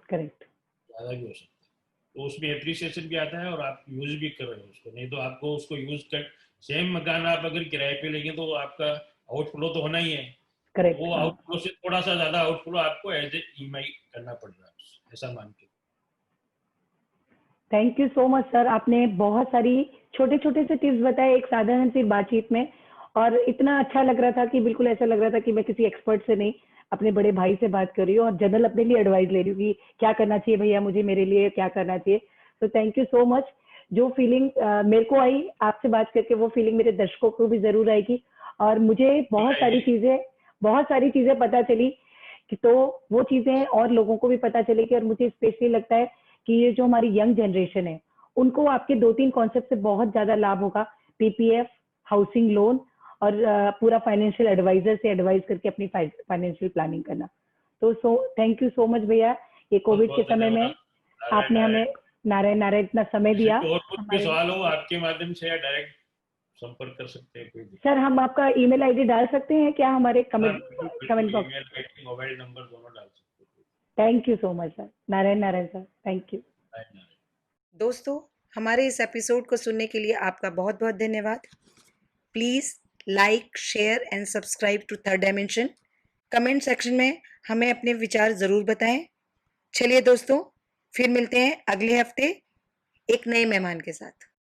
करेक्ट, ज्यादा भी हो सकता है, तो उसमें एप्रिसिएशन भी आता है और आप यूज भी कर रहे हो उसको। नहीं तो आपको उसको यूज कर, सेम मकान आप अगर किराए पे लेंगे तो आपका आउटफ्लो तो होना ही है, वो आउटफ्लो से थोड़ा सा ज्यादा आउटफ्लो आपको एज ए EMI करना पड़ रहा है, ऐसा मान के। Thank you so much sir, आपने बहुत सारी छोटे छोटे से टिप्स बताए एक साधारण सी बातचीत में, और इतना अच्छा लग रहा था कि बिल्कुल ऐसा लग रहा था कि मैं किसी एक्सपर्ट से नहीं, अपने बड़े भाई से बात कर रही हूँ और जनरल अपने लिए एडवाइस ले रही हूँ कि क्या करना चाहिए भैया मुझे, मेरे लिए क्या करना चाहिए। तो थैंक यू सो मच। जो फीलिंग मेरे को आई आपसे बात करके, वो फीलिंग मेरे दर्शकों को भी जरूर आएगी, और मुझे बहुत सारी चीजें पता चली कि, तो वो चीजें और लोगों को भी पता चलेगी। और मुझे स्पेशली लगता है कि ये जो हमारी यंग जनरेशन है उनको आपके 2-3 कॉन्सेप्ट से बहुत ज्यादा लाभ होगा, PPF, हाउसिंग लोन और पूरा फाइनेंशियल एडवाइजर से एडवाइस करके अपनी फाइनेंशियल प्लानिंग करना। तो थैंक यू सो मच भैया, ये कोविड के समय में आपने हमें नारायण इतना समय दिया। और कुछ सवाल हो आपके माध्यम से या डायरेक्ट संपर्क कर सकते हैं कोई भी। सर हम आपका ईमेल आईडी डाल सकते हैं क्या हमारे कमेंट बॉक्स? मोबाइल नंबर दोनों डाल सकते हैं। Thank you so much sir, Narayan sir, thank you. दोस्तों, हमारे इस एपिसोड को सुनने के लिए आपका बहुत बहुत धन्यवाद। Please like, share and subscribe to third dimension. Comment section में हमें अपने विचार ज़रूर बताएं। चलिए दोस्तों, फिर मिलते हैं अगले हफ्ते एक नए मेहमान के साथ।